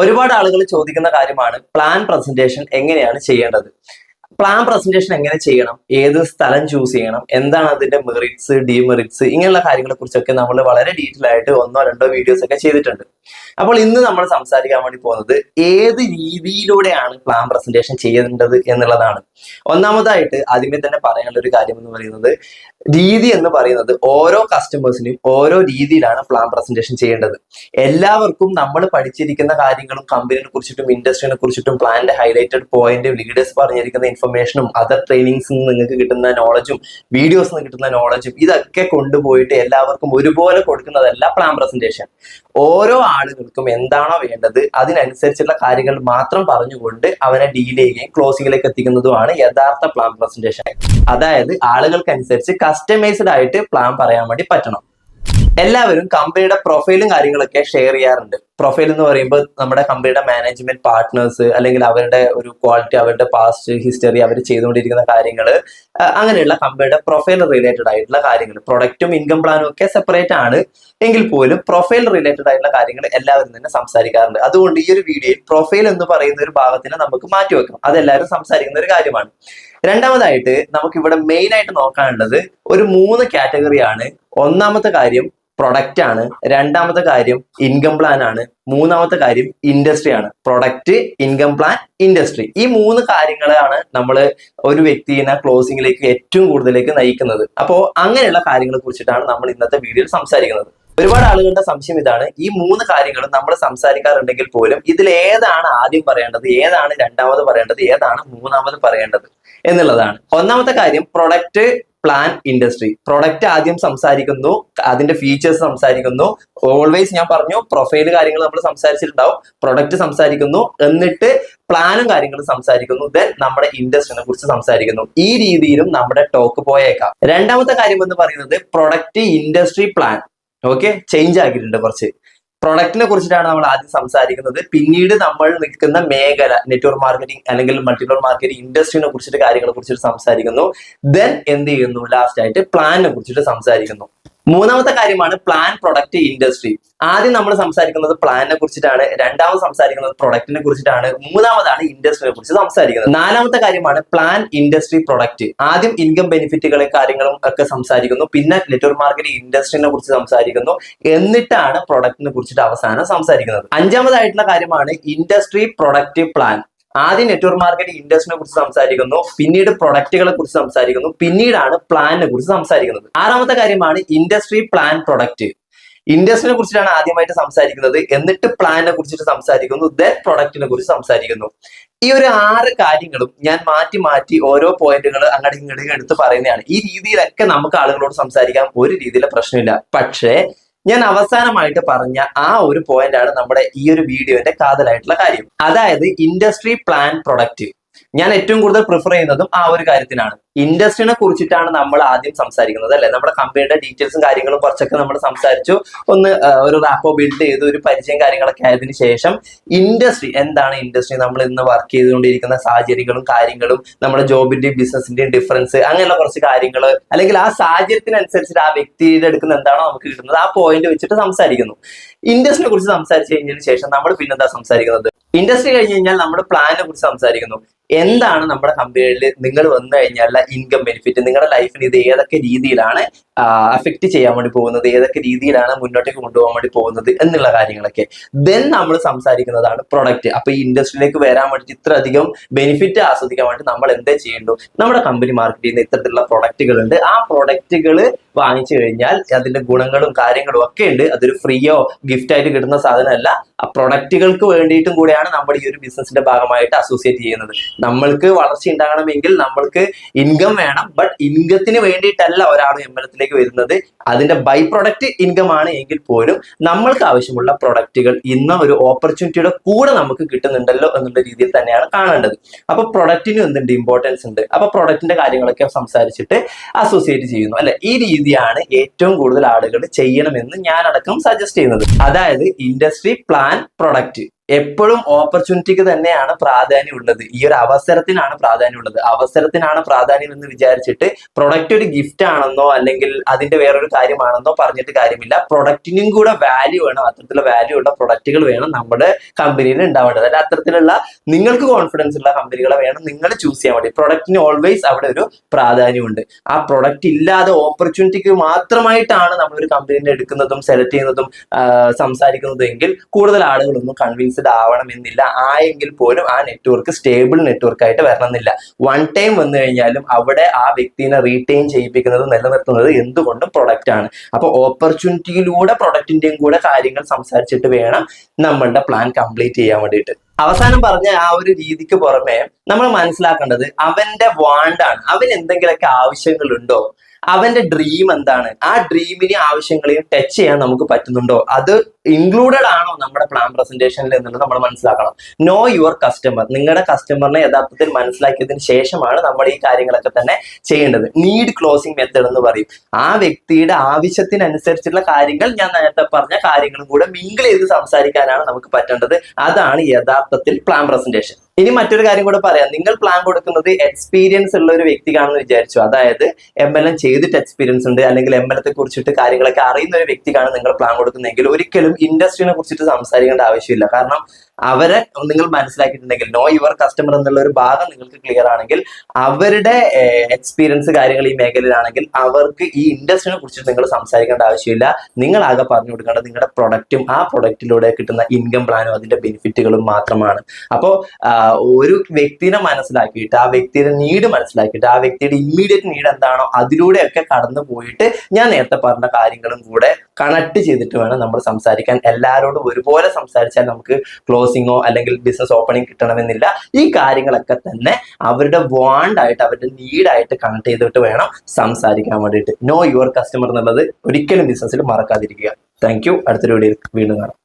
ഒരുപാട് ആളുകൾ ചോദിക്കുന്ന കാര്യമാണ് പ്ലാൻ പ്രസന്റേഷൻ എങ്ങനെയാണ് ചെയ്യേണ്ടത്. പ്ലാൻ പ്രസന്റേഷൻ എങ്ങനെ ചെയ്യണം, ഏത് സ്ഥലം ചൂസ് ചെയ്യണം, എന്താണ് അതിന്റെ മെറിറ്റ്സ് ഡിമെറിറ്റ്സ്, ഇങ്ങനെയുള്ള കാര്യങ്ങളെ കുറിച്ചൊക്കെ നമ്മൾ വളരെ ഡീറ്റെയിൽ ആയിട്ട് ഒന്നോ രണ്ടോ വീഡിയോസ് ഒക്കെ ചെയ്തിട്ടുണ്ട്. അപ്പോൾ ഇന്ന് നമ്മൾ സംസാരിക്കാൻ വേണ്ടി പോകുന്നത് ഏത് രീതിയിലൂടെയാണ് പ്ലാൻ പ്രസന്റേഷൻ ചെയ്യേണ്ടത് എന്നുള്ളതാണ്. ഒന്നാമതായിട്ട് ആദ്യമേ തന്നെ പറയാനുള്ള ഒരു കാര്യം എന്ന് പറയുന്നത്, രീതി എന്ന് പറയുന്നത് ഓരോ കസ്റ്റമേഴ്സിനും ഓരോ രീതിയിലാണ് പ്ലാൻ പ്രസന്റേഷൻ ചെയ്യേണ്ടത്. എല്ലാവർക്കും നമ്മൾ പഠിച്ചിരിക്കുന്ന കാര്യങ്ങളും കമ്പനിയെ കുറിച്ചിട്ടും ഇൻഡസ്ട്രിയെ കുറിച്ചിട്ടും പ്ലാന്റെ ഹൈലൈറ്റഡ് പോയിന്റ്, ലീഡേഴ്സ് പറഞ്ഞിരിക്കുന്ന ഇൻഫർമേഷനും അതർ ട്രെയിനിങ്സിൽ നിന്ന് നിങ്ങൾക്ക് കിട്ടുന്ന നോളജും വീഡിയോസിൽ നിന്ന് കിട്ടുന്ന നോളജും ഇതൊക്കെ കൊണ്ടുപോയിട്ട് എല്ലാവർക്കും ഒരുപോലെ കൊടുക്കുന്നതല്ല പ്ലാൻ പ്രസന്റേഷൻ. ഓരോ ആളുകൾക്കും എന്താണോ വേണ്ടത് അതിനനുസരിച്ചുള്ള കാര്യങ്ങൾ മാത്രം പറഞ്ഞുകൊണ്ട് അവനെ ഡീലിംഗിലേക്ക് ക്ലോസിംഗിലേക്ക് എത്തിക്കുന്നതുമാണ് യഥാർത്ഥ പ്ലാൻ പ്രസന്റേഷൻ. അതായത് ആളുകൾക്കനുസരിച്ച് കസ്റ്റമൈസ്ഡ് ആയിട്ട് പ്ലാൻ പറയാൻ വേണ്ടി പറ്റണം. എല്ലാവരും കമ്പനിയുടെ പ്രൊഫൈലും കാര്യങ്ങളൊക്കെ ഷെയർ ചെയ്യാറുണ്ട്. പ്രൊഫൈൽ എന്ന് പറയുമ്പോൾ നമ്മുടെ കമ്പനിയുടെ മാനേജ്മെന്റ് പാർട്ട്നേഴ്സ്, അല്ലെങ്കിൽ അവരുടെ ഒരു ക്വാളിറ്റി, അവരുടെ പാസ്റ്റ് ഹിസ്റ്ററി, അവർ ചെയ്തുകൊണ്ടിരിക്കുന്ന കാര്യങ്ങൾ, അങ്ങനെയുള്ള കമ്പനിയുടെ പ്രൊഫൈൽ റിലേറ്റഡ് ആയിട്ടുള്ള കാര്യങ്ങൾ. പ്രൊഡക്റ്റും ഇൻകം പ്ലാനും ഒക്കെ സെപ്പറേറ്റ് ആണ് എങ്കിൽ പോലും പ്രൊഫൈൽ റിലേറ്റഡ് ആയിട്ടുള്ള കാര്യങ്ങൾ എല്ലാവരും തന്നെ സംസാരിക്കാറുണ്ട്. അതുകൊണ്ട് ഈ ഒരു വീഡിയോയിൽ പ്രൊഫൈൽ എന്ന് പറയുന്ന ഒരു ഭാഗത്തിന് നമുക്ക് മാറ്റിവെക്കാം. അതെല്ലാവരും സംസാരിക്കുന്ന ഒരു കാര്യമാണ്. രണ്ടാമതായിട്ട് നമുക്ക് ഇവിടെ മെയിൻ ആയിട്ട് നോക്കാനുള്ളത് ഒരു 3 കാറ്റഗറിയാണ്. ഒന്നാമത്തെ കാര്യം പ്രൊഡക്റ്റ് ആണ്, രണ്ടാമത്തെ കാര്യം ഇൻകം പ്ലാൻ ആണ്, മൂന്നാമത്തെ കാര്യം ഇൻഡസ്ട്രി ആണ്. പ്രൊഡക്റ്റ്, ഇൻകം പ്ലാൻ, ഇൻഡസ്ട്രി, ഈ 3 കാര്യങ്ങളാണ് നമ്മൾ ഒരു വ്യക്തിയെ ക്ലോസിംഗിലേക്ക് ഏറ്റവും കൂടുതലേക്ക് നയിക്കുന്നത്. അപ്പോൾ അങ്ങനെയുള്ള കാര്യങ്ങളെ കുറിച്ചിട്ടാണ് നമ്മൾ ഇന്നത്തെ വീഡിയോയിൽ സംസാരിക്കുന്നത്. ഒരുപാട് ആളുകളുടെ സംശയം ഇതാണ്, ഈ 3 കാര്യങ്ങളും നമ്മൾ സംസാരിക്കാറുണ്ടെങ്കിൽ പോലും ഇതിൽ ഏതാണ് ആദ്യം പറയേണ്ടത്, ഏതാണ് രണ്ടാമത് പറയേണ്ടത്, ഏതാണ് മൂന്നാമത് പറയേണ്ടത് എന്നുള്ളതാണ്. ഒന്നാമത്തെ കാര്യം പ്രൊഡക്റ്റ്, പ്ലാൻ, ഇൻഡസ്ട്രി. പ്രൊഡക്റ്റ് ആദ്യം സംസാരിക്കുന്നു, അതിന്റെ ഫീച്ചേഴ്സ് സംസാരിക്കുന്നു. ഓൾവേസ് ഞാൻ പറഞ്ഞു, പ്രൊഫൈൽ കാര്യങ്ങൾ നമ്മൾ സംസാരിച്ചിട്ടുണ്ടാവും. പ്രൊഡക്റ്റ് സംസാരിക്കുന്നു, എന്നിട്ട് പ്ലാനും കാര്യങ്ങളും സംസാരിക്കുന്നു, ദെൻ നമ്മുടെ ഇൻഡസ്ട്രിനെ കുറിച്ച് സംസാരിക്കുന്നു. ഈ രീതിയിലും നമ്മുടെ ടോക്ക് പോയേക്കാം. രണ്ടാമത്തെ കാര്യം എന്ന് പറയുന്നത് product, industry, plan. Okay, change ആക്കിയിട്ടുണ്ട് കുറച്ച്. പ്രൊഡക്റ്റിനെ കുറിച്ചിട്ടാണ് നമ്മൾ ആദ്യം സംസാരിക്കുന്നത്. പിന്നീട് നമ്മൾ നിൽക്കുന്ന മേഖല, നെറ്റ്വർക്ക് മാർക്കറ്റിംഗ് അല്ലെങ്കിൽ മൾട്ടിപ്ലർ മാർക്കറ്റിംഗ്, ഇൻഡസ്ട്രിനെ കുറിച്ചിട്ട് കാര്യങ്ങളെ കുറിച്ചിട്ട് സംസാരിക്കുന്നു. ദെൻ എന്ത് ചെയ്യുന്നു, ലാസ്റ്റ് ആയിട്ട് പ്ലാനിനെ കുറിച്ചിട്ട് സംസാരിക്കുന്നു. മൂന്നാമത്തെ കാര്യമാണ് പ്ലാൻ, പ്രൊഡക്റ്റ്, ഇൻഡസ്ട്രി. ആദ്യം നമ്മൾ സംസാരിക്കുന്നത് പ്ലാനിനെ കുറിച്ചിട്ടാണ്, രണ്ടാമത് സംസാരിക്കുന്നത് പ്രൊഡക്റ്റിനെ കുറിച്ചിട്ടാണ്, മൂന്നാമതാണ് ഇൻഡസ്ട്രിയെ കുറിച്ച് സംസാരിക്കുന്നത്. നാലാമത്തെ കാര്യമാണ് പ്ലാൻ, ഇൻഡസ്ട്രി, പ്രൊഡക്റ്റ്. ആദ്യം ഇൻകം ബെനിഫിറ്റുകളെ കാര്യങ്ങളും ഒക്കെ സംസാരിക്കുന്നു, പിന്നെ നെറ്റ്വർക്ക് മാർക്കറ്റിംഗ്, ഇൻഡസ്ട്രിനെ കുറിച്ച് സംസാരിക്കുന്നു, എന്നിട്ടാണ് പ്രൊഡക്റ്റിനെ കുറിച്ചിട്ട് അവസാനം സംസാരിക്കുന്നത്. അഞ്ചാമതായിട്ടുള്ള കാര്യമാണ് ഇൻഡസ്ട്രി, പ്രൊഡക്റ്റ്, പ്ലാൻ. ആദ്യം നെറ്റ്വർക്ക് മാർക്കറ്റിംഗ്, ഇൻഡസ്ട്രിനെ കുറിച്ച് സംസാരിക്കുന്നു, പിന്നീട് പ്രൊഡക്റ്റുകളെ കുറിച്ച് സംസാരിക്കുന്നു, പിന്നീടാണ് പ്ലാനിനെ കുറിച്ച് സംസാരിക്കുന്നത്. ആറാമത്തെ കാര്യമാണ് ഇൻഡസ്ട്രി, പ്ലാൻ, പ്രൊഡക്റ്റ്. ഇൻഡസ്ട്രിനെ കുറിച്ചിട്ടാണ് ആദ്യമായിട്ട് സംസാരിക്കുന്നത്, എന്നിട്ട് പ്ലാനിനെ കുറിച്ചിട്ട് സംസാരിക്കുന്നു, ദെൻ പ്രൊഡക്റ്റിനെ കുറിച്ച് സംസാരിക്കുന്നു. ഈ ഒരു 6 കാര്യങ്ങളും ഞാൻ മാറ്റി മാറ്റി ഓരോ പോയിന്റുകൾ അങ്ങോട്ട് ഇങ്ങോട്ട് എടുത്ത് പറയുന്നതാണ്. ഈ രീതിയിലൊക്കെ നമുക്ക് ആളുകളോട് സംസാരിക്കാം, ഒരു രീതിയിലെ പ്രശ്നമില്ല. പക്ഷേ ഞാൻ അവസാനമായിട്ട് പറഞ്ഞ ആ ഒരു പോയിന്റ് ആണ് നമ്മുടെ ഈ ഒരു വീഡിയോന്റെ കാതലായിട്ടുള്ള കാര്യം. അതായത് ഇൻഡസ്ട്രി, പ്ലാൻ, പ്രൊഡക്റ്റ്. ഞാൻ ഏറ്റവും കൂടുതൽ പ്രിഫർ ചെയ്യുന്നതും ആ ഒരു കാര്യത്തിനാണ്. ഇൻഡസ്ട്രിനെ കുറിച്ചിട്ടാണ് നമ്മൾ ആദ്യം സംസാരിക്കുന്നത്, അല്ലെ? നമ്മുടെ കമ്പനിയുടെ ഡീറ്റെയിൽസും കാര്യങ്ങളും കുറച്ചൊക്കെ നമ്മൾ സംസാരിച്ചു, ഒരു റാപ്പോ ബിൽഡ് ചെയ്ത് ഒരു പരിചയം കാര്യങ്ങളൊക്കെ ആയതിനു ശേഷം ഇൻഡസ്ട്രി എന്താണ്, ഇൻഡസ്ട്രി നമ്മൾ ഇന്ന് വർക്ക് ചെയ്തുകൊണ്ടിരിക്കുന്ന സാഹചര്യങ്ങളും കാര്യങ്ങളും, നമ്മുടെ ജോബിന്റെയും ബിസിനസിന്റെയും ഡിഫറൻസ്, അങ്ങനെയുള്ള കുറച്ച് കാര്യങ്ങൾ, അല്ലെങ്കിൽ ആ സാഹചര്യത്തിനനുസരിച്ചിട്ട് ആ വ്യക്തിയുടെ എടുക്കുന്ന എന്താണോ നമുക്ക് കിട്ടുന്നത് ആ പോയിന്റ് വെച്ചിട്ട് സംസാരിക്കുന്നു. ഇൻഡസ്ട്രിനെ കുറിച്ച് സംസാരിച്ചു കഴിഞ്ഞതിന് ശേഷം നമ്മൾ പിന്നെന്താ സംസാരിക്കുന്നത്? ഇൻഡസ്ട്രി കഴിഞ്ഞ് കഴിഞ്ഞാൽ നമ്മൾ പ്ലാനിനെ കുറിച്ച് സംസാരിക്കുന്നു. എന്താണ് നമ്മുടെ കമ്പനിയിൽ നിങ്ങൾ വന്നു കഴിഞ്ഞാൽ ഇൻകം ബെനിഫിറ്റ്, നിങ്ങളുടെ ലൈഫിന് ഇത് ഏതൊക്കെ രീതിയിലാണ് അഫക്റ്റ് ചെയ്യാൻ വേണ്ടി പോകുന്നത്, ഏതൊക്കെ രീതിയിലാണ് മുന്നോട്ടേക്ക് കൊണ്ടുപോകാൻ വേണ്ടി പോകുന്നത് എന്നുള്ള കാര്യങ്ങളൊക്കെ. ദെൻ നമ്മൾ സംസാരിക്കുന്നതാണ് പ്രൊഡക്റ്റ്. അപ്പൊ ഈ ഇൻഡസ്ട്രിയിലേക്ക് വരാൻ വേണ്ടി ഇത്ര അധികം ബെനിഫിറ്റ് ആസ്വദിക്കാൻ വേണ്ടി നമ്മൾ എന്തേ ചെയ്യേണ്ടു? നമ്മുടെ കമ്പനി മാർക്കറ്റ് ചെയ്യുന്ന ഇത്തരത്തിലുള്ള പ്രൊഡക്റ്റുകൾ ഉണ്ട്. ആ പ്രൊഡക്റ്റുകൾ വാങ്ങിച്ചു കഴിഞ്ഞാൽ അതിന്റെ ഗുണങ്ങളും കാര്യങ്ങളും ഒക്കെ ഉണ്ട്. അതൊരു ഫ്രീയോ ഗിഫ്റ്റ് ആയിട്ട് കിട്ടുന്ന സാധനമല്ല. ആ പ്രൊഡക്റ്റുകൾക്ക് വേണ്ടിയിട്ടും കൂടെയാണ് നമ്മൾ ഈ ഒരു ബിസിനസിന്റെ ഭാഗമായിട്ട് അസോസിയേറ്റ് ചെയ്യുന്നത്. നമ്മൾക്ക് വളർച്ച ഉണ്ടാകണമെങ്കിൽ നമ്മൾക്ക് ഇൻകം വേണം. ബട്ട് ഇൻകത്തിന് വേണ്ടിയിട്ടല്ല ഒരാൾ എംബലത്തിലേക്ക് വരുന്നത്. അതിന്റെ ബൈ പ്രൊഡക്റ്റ് ഇൻകം ആണ് എങ്കിൽ പോലും നമ്മൾക്ക് ആവശ്യമുള്ള പ്രൊഡക്റ്റുകൾ ഇന്ന് ഒരു ഓപ്പർച്യൂണിറ്റിയുടെ കൂടെ നമുക്ക് കിട്ടുന്നുണ്ടല്ലോ എന്നുള്ള രീതിയിൽ തന്നെയാണ് കാണേണ്ടത്. അപ്പൊ പ്രൊഡക്റ്റിന് എന്തുണ്ട്, ഇമ്പോർട്ടൻസ് ഉണ്ട്. അപ്പൊ പ്രൊഡക്റ്റിന്റെ കാര്യങ്ങളൊക്കെ സംസാരിച്ചിട്ട് അസോസിയേറ്റ് ചെയ്യുന്നു, അല്ലെ? ഈ രീതിയാണ് ഏറ്റവും കൂടുതൽ ആളുകൾ ചെയ്യണമെന്ന് ഞാൻ അടക്കം സജസ്റ്റ് ചെയ്യുന്നത്. അതായത് ഇൻഡസ്ട്രി, പ്ലാൻ, പ്രൊഡക്റ്റ്. എപ്പോഴും ഓപ്പർച്യൂണിറ്റിക്ക് തന്നെയാണ് പ്രാധാന്യം ഉള്ളത്. ഈ ഒരു അവസരത്തിനാണ് പ്രാധാന്യം ഉള്ളത്. അവസരത്തിനാണ് പ്രാധാന്യം എന്ന് വിചാരിച്ചിട്ട് പ്രൊഡക്റ്റ് ഒരു ഗിഫ്റ്റ് ആണെന്നോ അല്ലെങ്കിൽ അതിന്റെ വേറൊരു കാര്യമാണെന്നോ പറഞ്ഞിട്ട് കാര്യമില്ല. പ്രൊഡക്റ്റിനും കൂടെ വാല്യൂ വേണം. അത്തരത്തിലുള്ള വാല്യൂ ഉള്ള പ്രൊഡക്റ്റുകൾ വേണം നമ്മുടെ കമ്പനിയിൽ ഉണ്ടാവേണ്ടത്. അല്ല, അത്തരത്തിലുള്ള നിങ്ങൾക്ക് കോൺഫിഡൻസ് ഉള്ള കമ്പനികളെ വേണം നിങ്ങൾ ചൂസ് ചെയ്യാൻ വേണ്ടി. പ്രൊഡക്റ്റിന് ഓൾവേസ് അവിടെ ഒരു പ്രാധാന്യമുണ്ട്. ആ പ്രൊഡക്റ്റ് ഇല്ലാതെ ഓപ്പർച്യൂണിറ്റിക്ക് മാത്രമായിട്ടാണ് നമ്മളൊരു കമ്പനിനെ എടുക്കുന്നതും സെലക്ട് ചെയ്യുന്നതും സംസാരിക്കുന്നതും എങ്കിൽ കൂടുതൽ ആളുകളൊന്നും കൺവിൻസ്ഡ് ആവണമെന്നില്ല. ആയെങ്കിൽ പോലും ആ നെറ്റ്വർക്ക് സ്റ്റേബിൾ നെറ്റ്വർക്ക് ആയിട്ട് വരണമെന്നില്ല. വൺ ടൈം വന്നു കഴിഞ്ഞാലും അവിടെ ആ വ്യക്തിനെ റീറ്റെയിൻ ചെയ്യിപ്പിക്കുന്നത് നിലനിർത്തുന്നത് എന്തുകൊണ്ടും പ്രൊഡക്റ്റ് ആണ്. അപ്പൊ ഓപ്പർച്യൂണിറ്റിയിലൂടെ പ്രൊഡക്റ്റിന്റെയും കൂടെ കാര്യങ്ങൾ സംസാരിച്ചിട്ട് വേണം നമ്മളുടെ പ്ലാൻ കംപ്ലീറ്റ് ചെയ്യാൻ വേണ്ടിയിട്ട്. അവസാനം പറഞ്ഞ ആ ഒരു രീതിക്ക് പുറമെ നമ്മൾ മനസ്സിലാക്കേണ്ടത് അവന്റെ വാണ്ടാണ്. അവൻ എന്തെങ്കിലുമൊക്കെ ആവശ്യങ്ങളുണ്ടോ, അവന്റെ ഡ്രീം എന്താണ്, ആ ഡ്രീമിനെ ആവശ്യങ്ങളെയും ടച്ച് ചെയ്യാൻ നമുക്ക് പറ്റുന്നുണ്ടോ, അത് ഇൻക്ലൂഡഡ് ആണോ നമ്മുടെ പ്ലാൻ പ്രസന്റേഷനിൽ എന്നുള്ളത് നമ്മൾ മനസ്സിലാക്കണം. No your customer. നിങ്ങളുടെ കസ്റ്റമറിനെ യഥാർത്ഥത്തിൽ മനസ്സിലാക്കിയതിന് ശേഷമാണ് നമ്മൾ ഈ കാര്യങ്ങളൊക്കെ തന്നെ ചെയ്യേണ്ടത്. നീഡ് ക്ലോസിംഗ് മെത്തേഡ് എന്ന് പറയും. ആ വ്യക്തിയുടെ ആവശ്യത്തിനനുസരിച്ചുള്ള കാര്യങ്ങൾ, ഞാൻ നേരത്തെ പറഞ്ഞ കാര്യങ്ങളും കൂടെ മിങ്കിൾ ചെയ്ത് സംസാരിക്കാനാണ് നമുക്ക് പറ്റേണ്ടത്. അതാണ് യഥാർത്ഥത്തിൽ പ്ലാൻ പ്രസന്റേഷൻ. ഇനി മറ്റൊരു കാര്യം കൂടെ പറയാം. നിങ്ങൾ പ്ലാൻ കൊടുക്കുന്നത് എക്സ്പീരിയൻസ് ഉള്ള ഒരു വ്യക്തിക്കാണെന്ന് വിചാരിച്ചു. അതായത് MLM ചെയ്തിട്ട് എക്സ്പീരിയൻസ് ഉണ്ട് അല്ലെങ്കിൽ MLത്തെ കുറിച്ചിട്ട് കാര്യങ്ങളൊക്കെ അറിയുന്ന ഒരു വ്യക്തിക്കാണ് നിങ്ങൾ പ്ലാൻ കൊടുക്കുന്നതെങ്കിൽ ഒരിക്കലും ഇൻഡസ്ട്രീനെ കുറിച്ചിട്ട് സംസാരിക്കേണ്ട ആവശ്യമില്ല. കാരണം അവരെ നിങ്ങൾ മനസ്സിലാക്കിയിട്ടുണ്ടെങ്കിൽ, നോ യുവർ കസ്റ്റമർ എന്നുള്ള ഒരു ഭാഗം നിങ്ങൾക്ക് ക്ലിയർ ആണെങ്കിൽ, അവരുടെ എക്സ്പീരിയൻസ് കാര്യങ്ങൾ ഈ മേഖലയിലാണെങ്കിൽ അവർക്ക് ഈ ഇൻഡസ്ട്രീനെ കുറിച്ചിട്ട് നിങ്ങൾ സംസാരിക്കേണ്ട ആവശ്യമില്ല. നിങ്ങൾ ആകെ പറഞ്ഞു കൊടുക്കേണ്ടത് നിങ്ങളുടെ പ്രൊഡക്റ്റും ആ പ്രൊഡക്റ്റിലൂടെ കിട്ടുന്ന ഇൻകം പ്ലാനും അതിന്റെ ബെനിഫിറ്റുകളും മാത്രമാണ്. അപ്പോൾ ഒരു വ്യക്തിനെ മനസ്സിലാക്കിയിട്ട്, ആ വ്യക്തിയുടെ നീഡ് മനസ്സിലാക്കിയിട്ട്, ആ വ്യക്തിയുടെ ഇമ്മീഡിയറ്റ് നീഡ് എന്താണോ അതിലൂടെയൊക്കെ കടന്നു പോയിട്ട് ഞാൻ നേരത്തെ പറഞ്ഞ കാര്യങ്ങളും കൂടെ കണക്ട് ചെയ്തിട്ട് വേണം നമ്മൾ സംസാരിക്കാൻ. എല്ലാവരോടും ഒരുപോലെ സംസാരിച്ചാൽ നമുക്ക് ക്ലോസിങ്ങോ അല്ലെങ്കിൽ ബിസിനസ് ഓപ്പണിംഗ് കിട്ടണമെന്നില്ല. ഈ കാര്യങ്ങളൊക്കെ തന്നെ അവരുടെ വാണ്ടായിട്ട്, അവരുടെ നീഡായിട്ട് കണക്ട് ചെയ്തിട്ട് വേണം സംസാരിക്കാൻ വേണ്ടിയിട്ട്. നോ യുവർ കസ്റ്റമർ എന്നുള്ളത് ഒരിക്കലും ബിസിനസ്സിൽ മറക്കാതിരിക്കുക. Thank you. അടുത്തൊരു വീഡിയോയിൽ വീണ്ടും കാണാം.